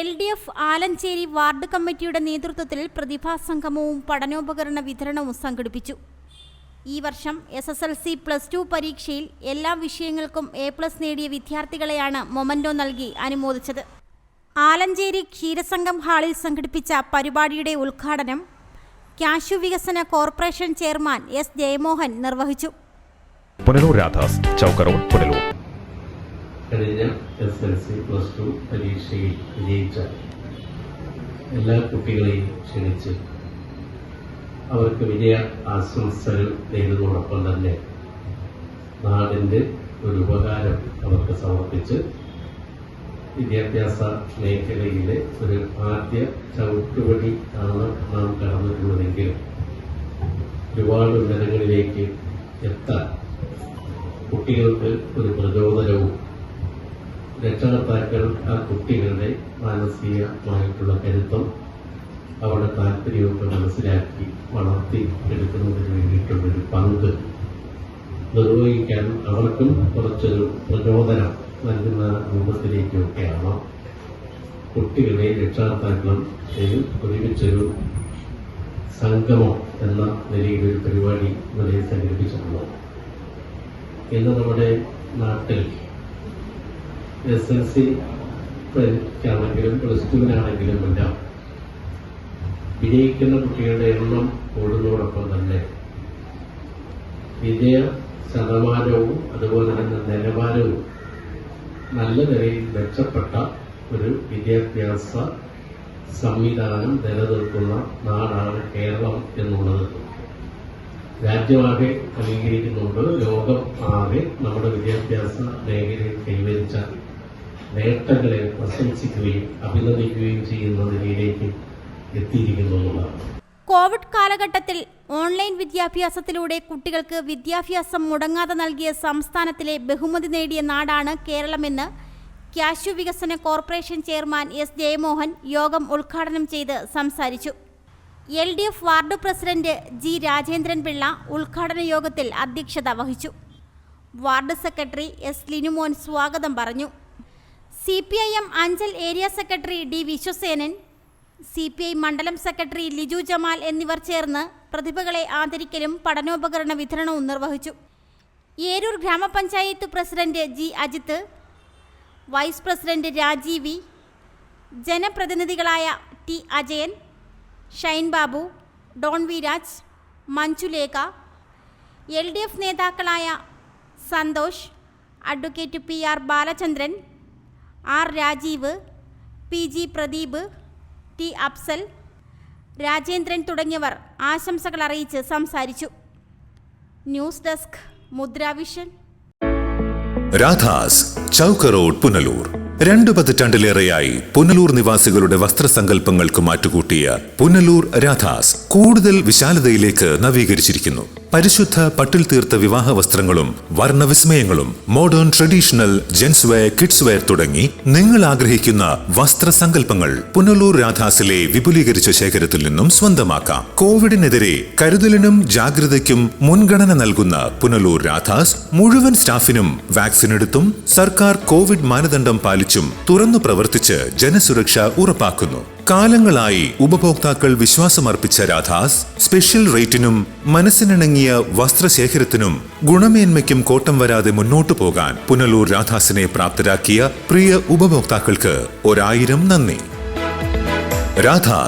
LDF Alencherry ward കമ്മിറ്റിയുടെ നേതൃത്വത്തിൽ പ്രതിഭാസംഗമവും പഠനോപകരണ വിതരണവും സംഘടിപ്പിച്ചു. ഈ വർഷം SSLC +2 പരീക്ഷയിൽ എല്ലാ വിഷയങ്ങൾക്കും A+ നേടിയ വിദ്യാർത്ഥികളെയാണ് മൊമന്റോ നൽകി അനുമോദിച്ചത്. ആലഞ്ചേരി ക്ഷീരസംഘം ഹാളിൽ സംഘടിപ്പിച്ച പരിപാടിയുടെ ഉദ്ഘാടനം കാശു വികസന കോർപ്പറേഷൻ ചെയർമാൻ S. ജയമോഹൻ നിർവഹിച്ചു. പുനലൂർ രാധാസ്, ചൗക്ക് റോഡ്, പുനലൂർ. കഴിഞ്ഞ SSLC +2 പരീക്ഷയിൽ വിജയിച്ച എല്ലാ കുട്ടികളെയും ക്ഷണിച്ച് അവർക്ക് വിജയ ആശംസകൾ നേടുന്നതോടൊപ്പം തന്നെ നാടിൻ്റെ ഒരു ഉപകാരം അവർക്ക് സമർപ്പിച്ച് വിദ്യാഭ്യാസ മേഖലയിലെ ഒരു ആദ്യ ചവിട്ടുപടി ആണ് നാം കടന്നിട്ടുള്ളതെങ്കിലും ഒരുപാട് ഉന്നതങ്ങളിലേക്ക് എത്താൻ കുട്ടികൾക്ക് ഒരു പ്രചോദനവും രക്ഷകർത്താക്കൾ ആ കുട്ടികളുടെ മാനസികമായിട്ടുള്ള കരുത്തം അവരുടെ താല്പര്യമൊക്കെ മനസ്സിലാക്കി വളർത്തി എടുക്കുന്നതിന് വേണ്ടിയിട്ടുള്ളൊരു പങ്ക് നിർവഹിക്കാൻ അവർക്കും കുറച്ചൊരു പ്രചോദനം നൽകുന്ന രൂപത്തിലേക്കൊക്കെയാണ് കുട്ടികളെ രക്ഷകർത്താക്കളും ഒരുമിച്ചൊരു സംഗമം എന്ന നിലയിലൊരു പരിപാടി ഇവിടെ സംഘടിപ്പിച്ചിട്ടുള്ളത്. ഇന്ന് നമ്മുടെ നാട്ടിൽ SSLCക്കാണെങ്കിലും +2-നാണെങ്കിലും എല്ലാം വിജയിക്കുന്ന കുട്ടികളുടെ എണ്ണം കൂടുന്നതോടൊപ്പം തന്നെ വിജയ ശതമാനവും അതുപോലെ തന്നെ നിലവാരവും നല്ല നിലയിൽ മെച്ചപ്പെട്ട ഒരു വിദ്യാഭ്യാസ സംവിധാനം നിലനിൽക്കുന്ന നാടാണ് കേരളം എന്നുള്ളത് രാജ്യമാകെ അംഗീകരിക്കുന്നുണ്ട്. ലോകം ആകെ നമ്മുടെ വിദ്യാഭ്യാസ മേഖലയിൽ കൈവരിച്ച നേട്ടങ്ങളെ പ്രശംസിക്കുകയും അഭിനന്ദിക്കുകയും ചെയ്യുന്ന നിലയിലേക്ക് എത്തിയിരിക്കുന്നുള്ളതാണ്. കോവിഡ് കാലഘട്ടത്തിൽ ഓൺലൈൻ വിദ്യാഭ്യാസത്തിലൂടെ കുട്ടികൾക്ക് വിദ്യാഭ്യാസം മുടങ്ങാതെ നൽകിയ സംസ്ഥാനത്തിലെ ബഹുമതി നേടിയ നാടാണ് കേരളമെന്ന് കാശു വികസന കോർപ്പറേഷൻ ചെയർമാൻ S. ജയമോഹൻ യോഗം ഉദ്ഘാടനം ചെയ്ത് സംസാരിച്ചു. LDF ward president G. Rajendran Pillai ഉദ്ഘാടന യോഗത്തിൽ അധ്യക്ഷത വഹിച്ചു. Ward secretary S. ലിനുമോൻ സ്വാഗതം പറഞ്ഞു. CPIM Anchal area secretary D. Viswasenan, CPI മണ്ഡലം സെക്രട്ടറി ലിജു ജമാൽ എന്നിവർ ചേർന്ന് പ്രതിഭകളെ ആദരിക്കലും പഠനോപകരണ വിതരണവും നിർവഹിച്ചു. Eroor grama panchayat president G. Ajith, vice president Rajeev V, ജനപ്രതിനിധികളായ T. Ajayan, Shine Babu, Don V Raj, Manjulekha, LDF നേതാക്കളായ Santhosh, advocate PR Balachandran, R. Rajeev, PG Pradeep, T. Afsal, Rajendran തുടങ്ങിയവർ ആശംസകൾ അറിയിച്ച് സംസാരിച്ചു. News desk Mudravision. Radhas, Chowk road, Punalur. 2 പതിറ്റാണ്ടിലേറെയായി പുനലൂർ നിവാസികളുടെ വസ്ത്രസങ്കല്പങ്ങൾക്ക് മാറ്റുകൂട്ടിയ പുനലൂർ രാധാസ് കൂടുതൽ വിശാലതയിലേക്ക് നവീകരിച്ചിരിക്കുന്നു. പരിശുദ്ധ പട്ടിൽ തീർത്ത വിവാഹ വസ്ത്രങ്ങളും വർണ്ണവിസ്മയങ്ങളും modern traditional gents wear, kids wear തുടങ്ങി നിങ്ങൾ ആഗ്രഹിക്കുന്ന വസ്ത്രസങ്കല്പങ്ങൾ പുനലൂർ രാധാസിലെ വിപുലീകരിച്ച ശേഖരത്തിൽ നിന്നും സ്വന്തമാക്കാം. കോവിഡിനെതിരെ കരുതലിനും ജാഗ്രതയ്ക്കും മുൻഗണന നൽകുന്ന പുനലൂർ രാധാസ് മുഴുവൻ സ്റ്റാഫിനും വാക്സിൻ എടുത്തും സർക്കാർ കോവിഡ് മാനദണ്ഡം പാലിച്ചും തുറന്നു പ്രവർത്തിച്ച് ജനസുരക്ഷ ഉറപ്പാക്കുന്നു. കാലങ്ങളായി ഉപഭോക്താക്കൾ വിശ്വാസമർപ്പിച്ച രാധാസ് സ്പെഷ്യൽ റേറ്റിനും മനസ്സിനിണങ്ങിയ വസ്ത്രശേഖരത്തിനും ഗുണമേന്മയ്ക്കും കോട്ടം വരാതെ മുന്നോട്ടു പോകാൻ പുനലൂർ രാധാസിനെ പ്രാപ്തരാക്കിയ പ്രിയ ഉപഭോക്താക്കൾക്ക് 1000 നന്ദി. രാധാസ്.